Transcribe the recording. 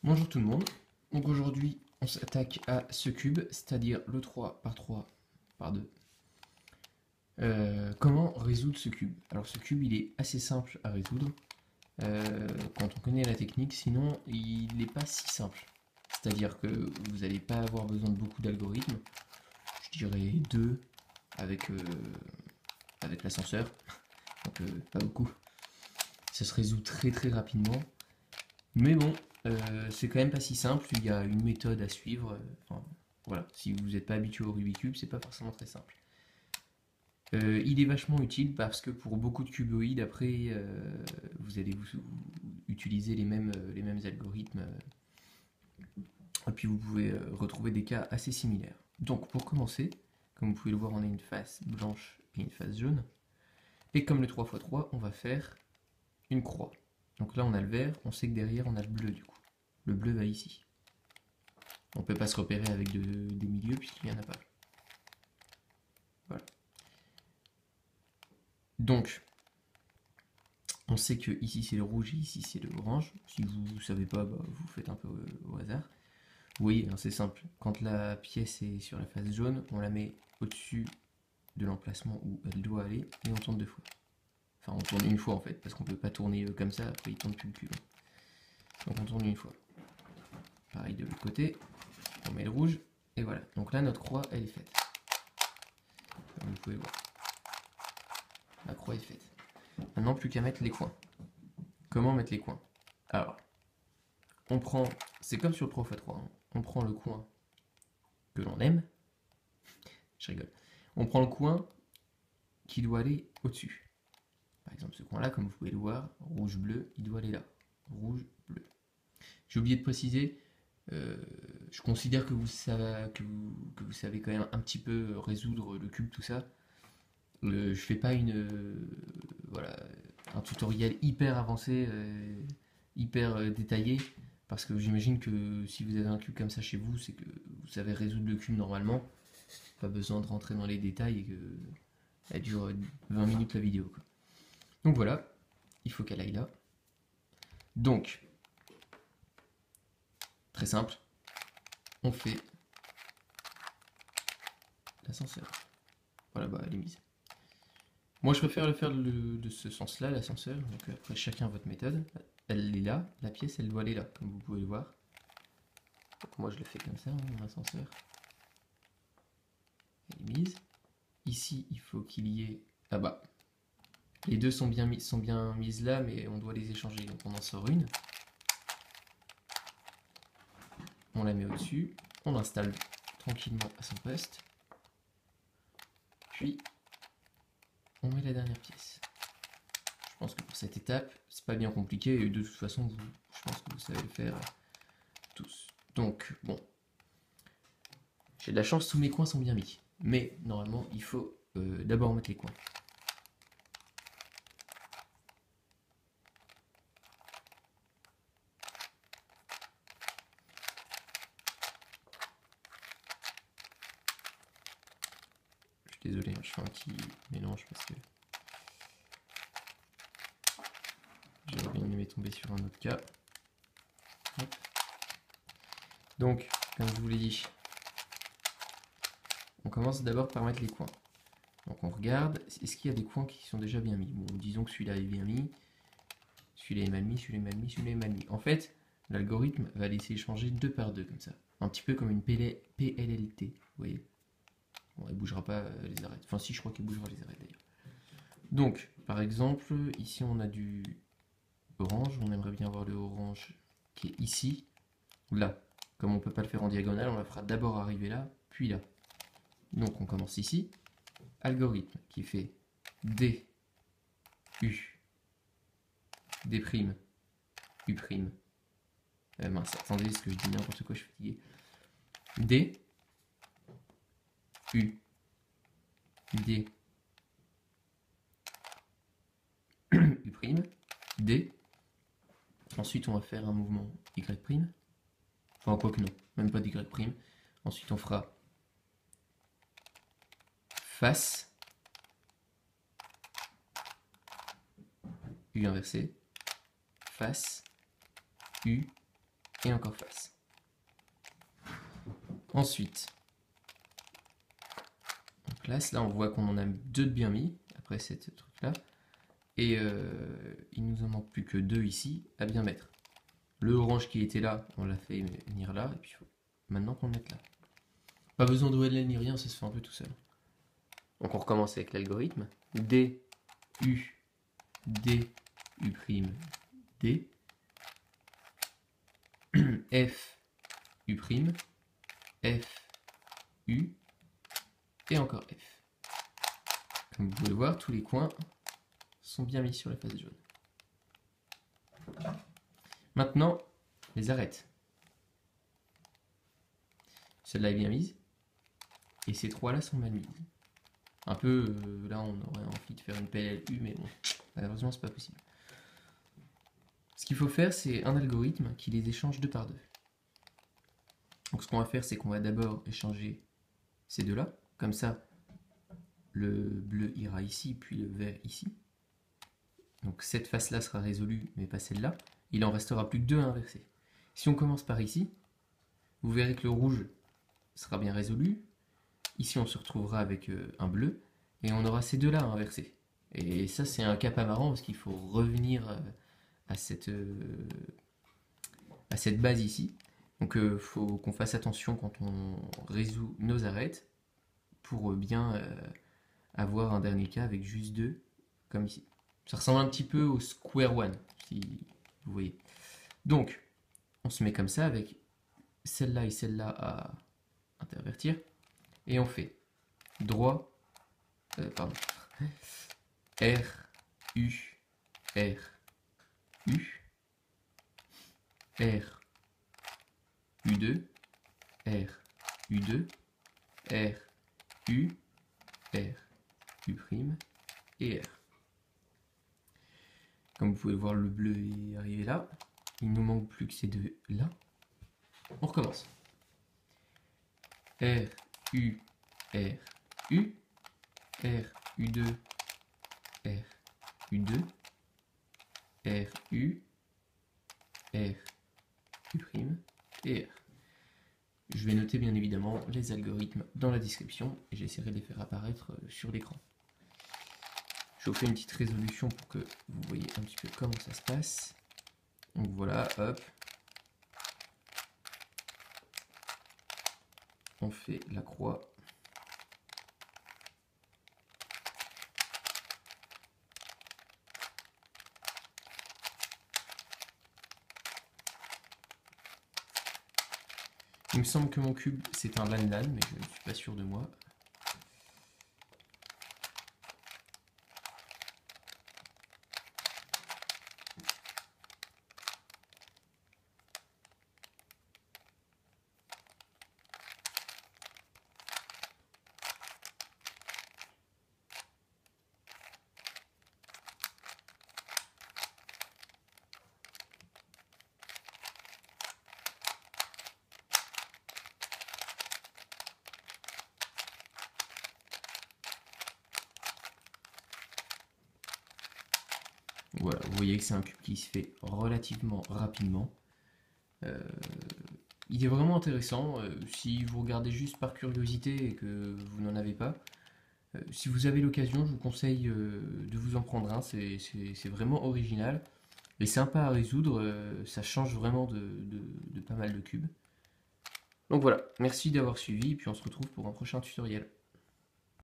Bonjour tout le monde. Donc aujourd'hui, on s'attaque à ce cube, c'est-à-dire le 3 par 3 par 2. Comment résoudre ce cube? Alors ce cube, il est assez simple à résoudre quand on connaît la technique, sinon il n'est pas si simple. C'est-à-dire que vous n'allez pas avoir besoin de beaucoup d'algorithmes, je dirais deux avec, avec l'ascenseur, donc pas beaucoup. Ça se résout très très rapidement. Mais bon, c'est quand même pas si simple, il y a une méthode à suivre. Enfin, voilà, si vous n'êtes pas habitué au Rubik's Cube, c'est pas forcément très simple. Il est vachement utile parce que pour beaucoup de cuboïdes, après, vous allez utiliser les mêmes algorithmes. Et puis vous pouvez retrouver des cas assez similaires. Donc pour commencer, comme vous pouvez le voir, on a une face blanche et une face jaune. Et comme le 3x3, on va faire une croix. Donc là, on a le vert, on sait que derrière, on a le bleu du coup. Le bleu va ici. On ne peut pas se repérer avec des milieux puisqu'il n'y en a pas. Voilà. Donc, on sait que ici c'est le rouge et ici c'est le orange. Si vous ne savez pas, bah, vous faites un peu au hasard. Vous voyez, hein, c'est simple. Quand la pièce est sur la face jaune, on la met au-dessus de l'emplacement où elle doit aller et on tourne deux fois. Enfin, on tourne une fois en fait, parce qu'on ne peut pas tourner comme ça, après il tourne plus le cube. Donc on tourne une fois. Pareil de l'autre côté, on met le rouge, et voilà. Donc là, notre croix, elle est faite. Comme vous pouvez le voir. La croix est faite. Maintenant, plus qu'à mettre les coins. Comment mettre les coins? Alors, on prend, c'est comme sur le 3x3, hein. On prend le coin que l'on aime. Je rigole. On prend le coin qui doit aller au-dessus. Par exemple, ce coin-là, comme vous pouvez le voir, rouge-bleu, il doit aller là. Rouge-bleu. J'ai oublié de préciser, je considère que vous savez quand même un petit peu résoudre le cube, tout ça. Je fais pas voilà, un tutoriel hyper avancé, hyper détaillé, parce que j'imagine que si vous avez un cube comme ça chez vous, c'est que vous savez résoudre le cube normalement. Pas besoin de rentrer dans les détails et que elle dure 20 minutes la vidéo, quoi. Donc voilà, il faut qu'elle aille là. Donc, très simple, on fait l'ascenseur. Voilà, bah elle est mise. Moi, je préfère le faire de ce sens-là, l'ascenseur. Donc après, chacun votre méthode. Elle est là, la pièce, elle doit aller là, comme vous pouvez le voir. Donc moi, je le fais comme ça, hein, mon ascenseur. Elle est mise. Ici, il faut qu'il y ait... Ah bah, les deux sont bien mises là, mais on doit les échanger. Donc on en sort une. On la met au-dessus. On l'installe tranquillement à son poste. Puis, on met la dernière pièce. Je pense que pour cette étape, c'est pas bien compliqué. Et de toute façon, je pense que vous savez le faire tous. Donc, bon. J'ai de la chance, tous mes coins sont bien mis. Mais, normalement, il faut d'abord mettre les coins. Je suis désolé, hein, je fais un petit mélange parce que j'aurais bien aimé tomber sur un autre cas. Hop. Donc, comme je vous l'ai dit, on commence d'abord par mettre les coins. Donc on regarde, est-ce qu'il y a des coins qui sont déjà bien mis? Bon, disons que celui-là est bien mis, celui-là est mal mis, celui-là est mal mis, celui-là est mal mis. En fait, l'algorithme va laisser changer deux par deux comme ça. Un petit peu comme une PLLT, vous voyez. Bon, elle bougera pas les arêtes. Enfin si, je crois qu'elle bougera les arêtes d'ailleurs. Donc, par exemple, ici on a du orange, on aimerait bien avoir le orange qui est ici, là. Comme on ne peut pas le faire en diagonale, on la fera d'abord arriver là, puis là. Donc on commence ici. Algorithme qui fait D, U, D', U'. Mince, attendez, ce que je dis n'importe quoi, je suis fatigué. D, U, D, U', D. Ensuite, on va faire un mouvement Y'. Enfin, quoi que non, même pas d'Y'. Ensuite, on fera face, U inversé, face, U, et encore face. Ensuite, on place, là on voit qu'on en a 2 de bien mis, après cette truc là, et il nous en manque plus que 2 ici à bien mettre. Le orange qui était là, on l'a fait venir là, et puis il faut maintenant qu'on le mette là. Pas besoin de OLL ni rien, ça se fait un peu tout seul. Donc on recommence avec l'algorithme. D, U, D, U', D, F, U', F, U, et encore F. Comme vous pouvez le voir, tous les coins sont bien mis sur la face jaune. Maintenant, les arêtes. Celle-là est bien mise, et ces trois-là sont mal mises. Un peu, là on aurait envie de faire une PLU, mais bon, malheureusement c'est pas possible. Ce qu'il faut faire, c'est un algorithme qui les échange 2 par 2. Donc ce qu'on va faire, c'est qu'on va d'abord échanger ces deux-là, comme ça le bleu ira ici, puis le vert ici. Donc cette face-là sera résolue, mais pas celle-là. Il en restera plus que 2 à inverser. Si on commence par ici, vous verrez que le rouge sera bien résolu. Ici, on se retrouvera avec un bleu, et on aura ces deux-là à inverser. Et ça, c'est un cas pas marrant, parce qu'il faut revenir à cette base ici. Donc, il faut qu'on fasse attention quand on résout nos arêtes, pour bien avoir un dernier cas avec juste 2, comme ici. Ça ressemble un petit peu au square one, si vous voyez. Donc, on se met comme ça, avec celle-là et celle-là à intervertir. Et on fait droit, R, U, R, U, R, U2, R, U2, R, U, R, U' et R. Comme vous pouvez voir, le bleu est arrivé là. Il nous manque plus que ces deux là. On recommence. R, U, R, U, R, U2, R, U2, R, U, R, U' et R. Je vais noter bien évidemment les algorithmes dans la description et j'essaierai de les faire apparaître sur l'écran. Je vous fais une petite résolution pour que vous voyez un petit peu comment ça se passe. Donc voilà, hop. On fait la croix. Il me semble que mon cube c'est un lan-lan, mais je ne suis pas sûr de moi. Voilà, vous voyez que c'est un cube qui se fait relativement rapidement. Il est vraiment intéressant, si vous regardez juste par curiosité et que vous n'en avez pas. Si vous avez l'occasion, je vous conseille de vous en prendre un, c'est vraiment original. Et sympa à résoudre, ça change vraiment de pas mal de cubes. Donc voilà, merci d'avoir suivi, et puis on se retrouve pour un prochain tutoriel.